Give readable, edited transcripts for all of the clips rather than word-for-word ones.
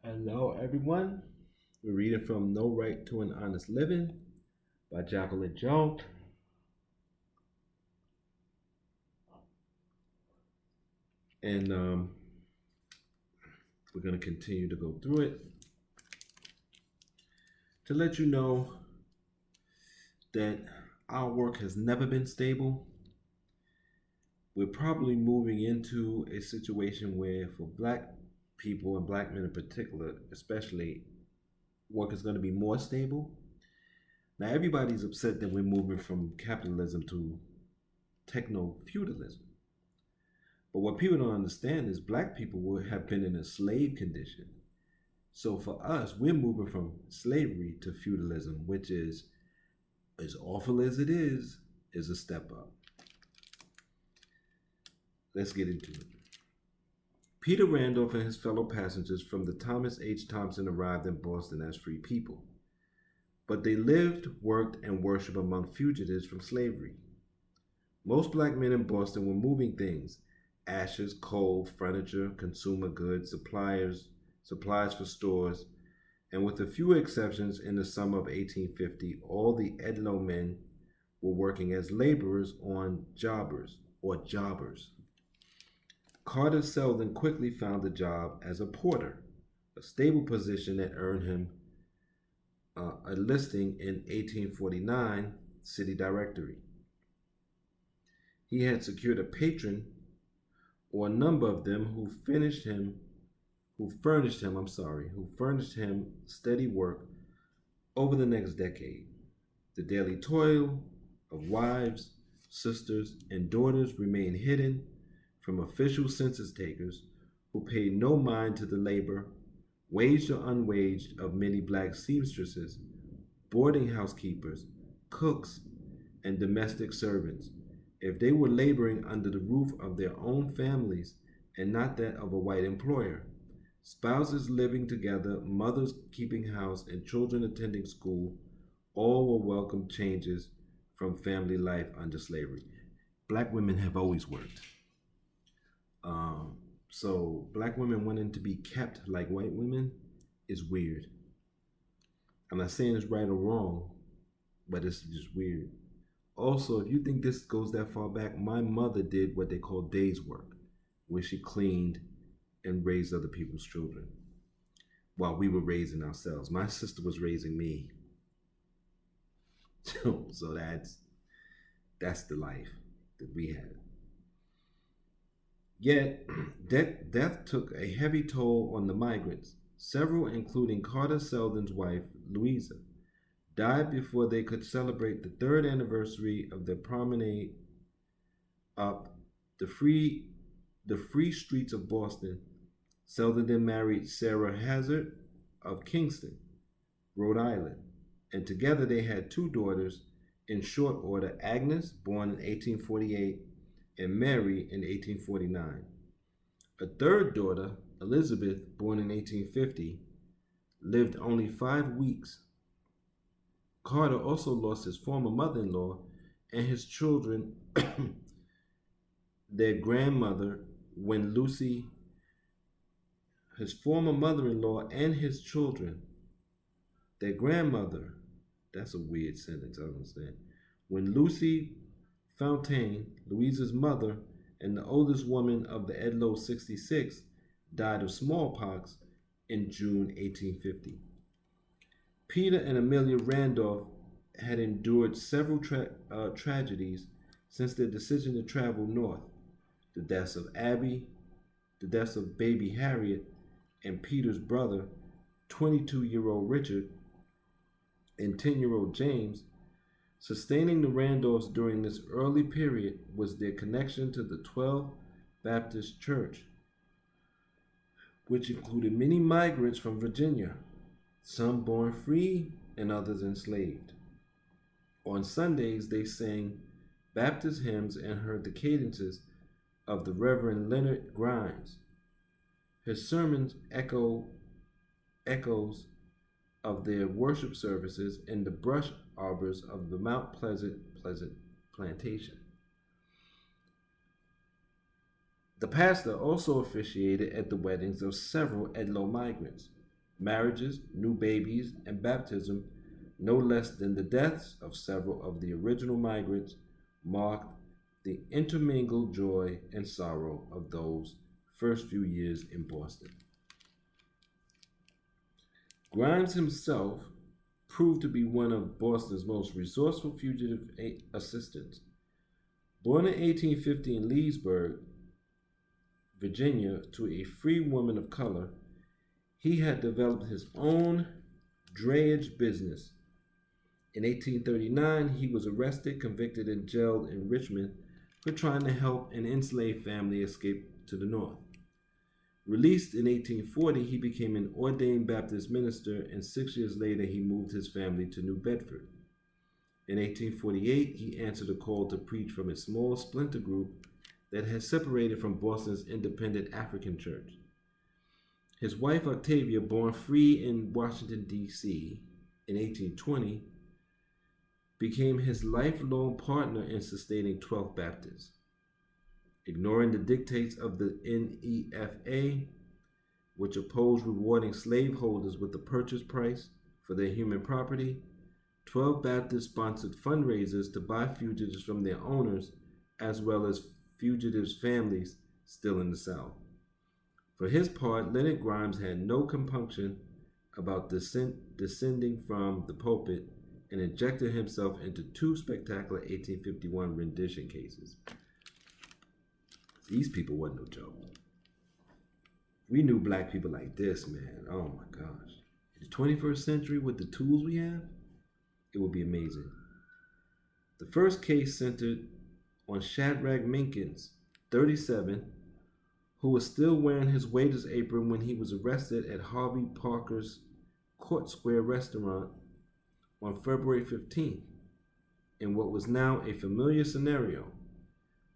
Hello, everyone. We're reading from No Right to an Honest Living by Jacqueline Jones. And we're going to continue to go through it to let you know that our work has never been stable. We're probably moving into a situation where, for black people and black men in particular, especially, work is going to be more stable. Now, everybody's upset that we're moving from capitalism to techno feudalism. But what people don't understand is black people would have been in a slave condition. So for us, we're moving from slavery to feudalism, which is as awful as it is a step up. Let's get into it. Peter Randolph and his fellow passengers from the Thomas H. Thompson arrived in Boston as free people. But they lived, worked, and worshiped among fugitives from slavery. Most black men in Boston were moving things: ashes, coal, furniture, consumer goods, supplies for stores, and with a few exceptions, in the summer of 1850, all the Edlow men were working as laborers on jobbers or jobbers. Carter Selden quickly found a job as a porter, a stable position that earned him a listing in 1849 City Directory. He had secured a patron or a number of them who furnished him steady work over the next decade. The daily toil of wives, sisters, and daughters remained hidden from official census takers who paid no mind to the labor, waged or unwaged, of many black seamstresses, boarding house keepers, cooks, and domestic servants, if they were laboring under the roof of their own families and not that of a white employer. Spouses living together, mothers keeping house, and children attending school, all were welcome changes from family life under slavery. Black women have always worked. So black women wanting to be kept like white women is weird. I'm not saying it's right or wrong, but it's just weird. Also, if you think this goes that far back, my mother did what they call days work, where she cleaned and raised other people's children while we were raising ourselves. My sister was raising me. So that's the life that we had. Yet, death took a heavy toll on the migrants. Several, including Carter Selden's wife, Louisa, died before they could celebrate the third anniversary of their promenade up the free streets of Boston. Selden then married Sarah Hazard of Kingston, Rhode Island, and together they had two daughters in short order: Agnes, born in 1848, and Mary in 1849. A third daughter, Elizabeth, born in 1850, lived only 5 weeks. Carter also lost his former mother-in-law and his children, their grandmother, when Lucy, his former mother-in-law and his children, their grandmother, that's a weird sentence, I don't understand. When Lucy Fontaine, Louisa's mother, and the oldest woman of the Edlow 66, died of smallpox in June 1850. Peter and Amelia Randolph had endured several tragedies since their decision to travel north: the deaths of Abby, the deaths of baby Harriet, and Peter's brother, 22-year-old Richard, and 10-year-old James. Sustaining the Randolphs during this early period was their connection to the 12th Baptist Church, which included many migrants from Virginia, some born free and others enslaved. On Sundays, they sang Baptist hymns and heard the cadences of the Reverend Leonard Grimes. His sermons echoes of their worship services in the brush arbors of the Mount Pleasant plantation. The pastor also officiated at the weddings of several Edlow migrants. marriages, new babies, and baptism, no less than the deaths of several of the original migrants, marked the intermingled joy and sorrow of those first few years in Boston. Grimes himself proved to be one of Boston's most resourceful fugitive assistants. Born in 1850 in Leesburg, Virginia, to a free woman of color, he had developed his own drayage business. In 1839, he was arrested, convicted, and jailed in Richmond for trying to help an enslaved family escape to the north. Released in 1840, he became an ordained Baptist minister, and 6 years later, he moved his family to New Bedford. In 1848, he answered a call to preach from a small splinter group that had separated from Boston's independent African church. His wife Octavia, born free in Washington, D.C. in 1820, became his lifelong partner in sustaining 12th Baptist. Ignoring the dictates of the NEFA, which opposed rewarding slaveholders with the purchase price for their human property, 12 Baptists sponsored fundraisers to buy fugitives from their owners, as well as fugitives' families still in the South. For his part, Leonard Grimes had no compunction about descending from the pulpit and injected himself into two spectacular 1851 rendition cases. These people wasn't no joke. We knew black people like this, man. Oh my gosh. In the 21st century, with the tools we have, it would be amazing. The first case centered on Shadrach Minkins, 37, who was still wearing his waiter's apron when he was arrested at Harvey Parker's Court Square restaurant on February 15th. In what was now a familiar scenario,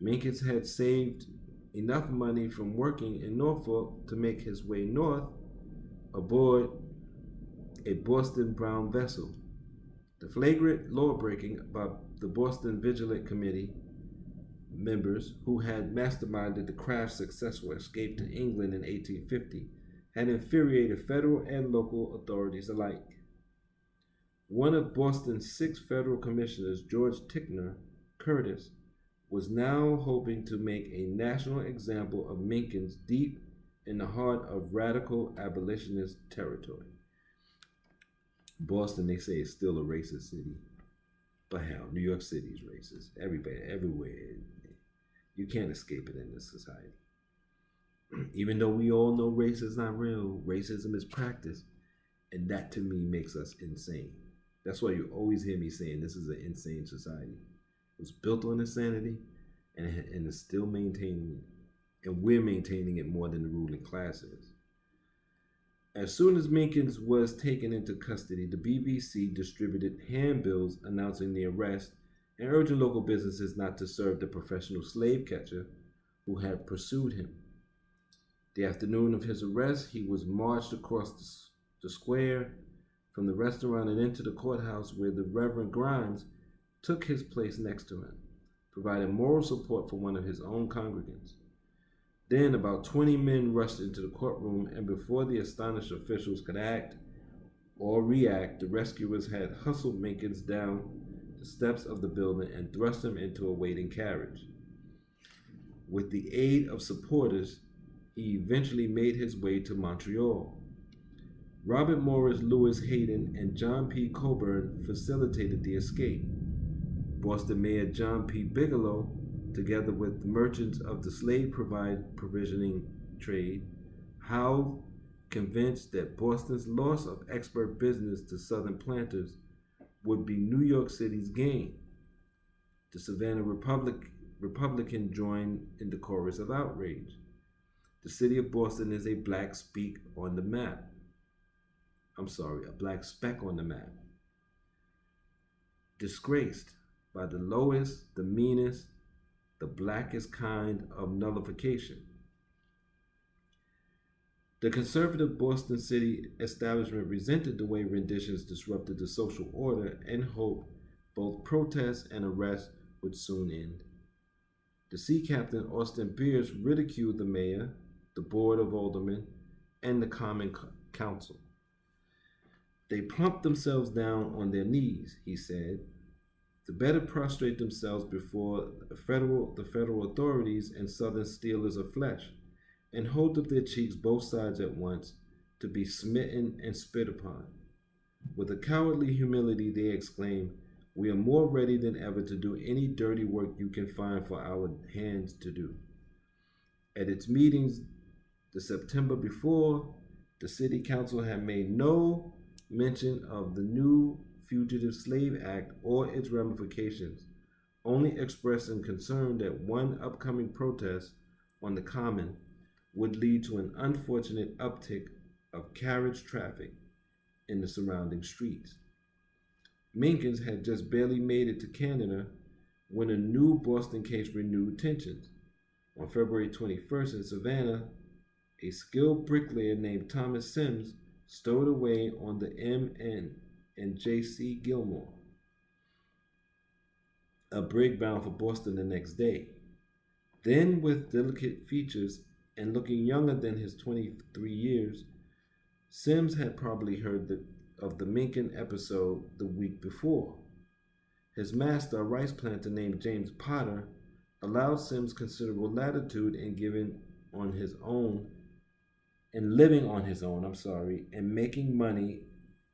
Minkins had saved enough money from working in Norfolk to make his way north aboard a Boston Brown vessel. The flagrant law-breaking by the Boston Vigilant Committee members who had masterminded the craft's successful escape to England in 1850 had infuriated federal and local authorities alike. One of Boston's 6 federal commissioners, George Ticknor Curtis, was now hoping to make a national example of Minkins deep in the heart of radical abolitionist territory. Boston, they say, is still a racist city. But hell, New York City is racist. Everybody, everywhere. You can't escape it in this society. Even though we all know race is not real, racism is practiced. And that to me makes us insane. That's why you always hear me saying this is an insane society. It was built on insanity and is still maintaining it. And we're maintaining it more than the ruling class is. As soon as Minkins was taken into custody, the BBC distributed handbills announcing the arrest and urging local businesses not to serve the professional slave catcher who had pursued him. The afternoon of his arrest, he was marched across the square from the restaurant and into the courthouse, where the Reverend Grimes took his place next to him, providing moral support for one of his own congregants. Then about 20 men rushed into the courtroom, and before the astonished officials could act or react, the rescuers had hustled Minkins down the steps of the building and thrust him into a waiting carriage. With the aid of supporters, he eventually made his way to Montreal. Robert Morris Louis Hayden and John P. Coburn facilitated the escape. Boston Mayor John P. Bigelow, together with merchants of the slave provisioning trade, Howe, convinced that Boston's loss of expert business to Southern planters would be New York City's gain. The Savannah Republican joined in the chorus of outrage. The city of Boston is a black speck on the map. A black speck on the map. Disgraced by the lowest, the meanest, the blackest kind of nullification. The conservative Boston city establishment resented the way renditions disrupted the social order and hoped both protests and arrests would soon end. The sea captain Austin Pierce ridiculed the mayor, the board of aldermen, and the common council. They plumped themselves down on their knees, he said, to better prostrate themselves before the federal authorities and southern stealers of flesh, and hold up their cheeks both sides at once to be smitten and spit upon. With a cowardly humility, they exclaim, "We are more ready than ever to do any dirty work you can find for our hands to do." At its meetings the September before, the city council had made no mention of the new Fugitive Slave Act or its ramifications, only expressing concern that one upcoming protest on the Common would lead to an unfortunate uptick of carriage traffic in the surrounding streets. Minkins had just barely made it to Canada when a new Boston case renewed tensions. On February 21st in Savannah, a skilled bricklayer named Thomas Sims stowed away on the MN and J.C. Gilmore, a brig bound for Boston the next day. Then, with delicate features and looking younger than his 23 years, Sims had probably heard of the Minkin episode the week before. His master, a rice planter named James Potter, allowed Sims considerable latitude in living on his own, and making money,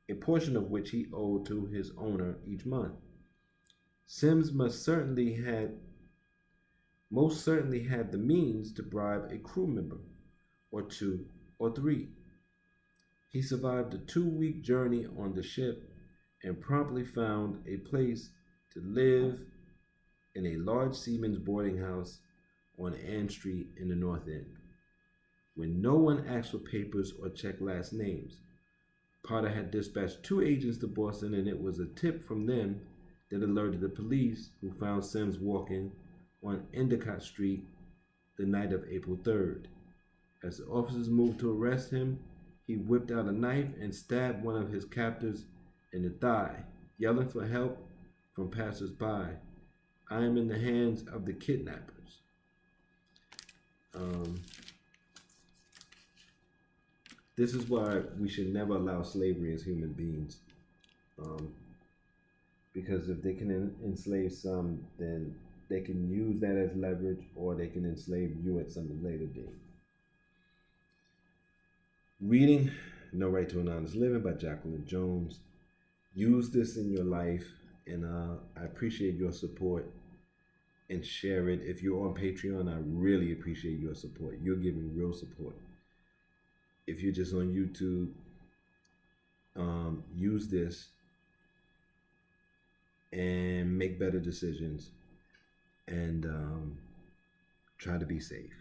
a portion of which he owed to his owner each month. Sims most certainly had the means to bribe a crew member, or two, or three. He survived a 2-week journey on the ship and promptly found a place to live in a large seaman's boarding house on Ann Street in the North End, when no one asked for papers or checked last names. Potter had dispatched 2 agents to Boston, and it was a tip from them that alerted the police, who found Sims walking on Endicott Street the night of April 3rd. As the officers moved to arrest him, he whipped out a knife and stabbed one of his captors in the thigh, yelling for help from passers-by. "I am in the hands of the kidnappers." This is why we should never allow slavery as human beings. Um, because if they can enslave some, then they can use that as leverage, or they can enslave you at some later date. Reading No Right to an Honest Living by Jacqueline Jones. Use this in your life, and I appreciate your support, and share it. If you're on Patreon, I really appreciate your support. You're giving real support. If you're just on YouTube, use this and make better decisions, and try to be safe.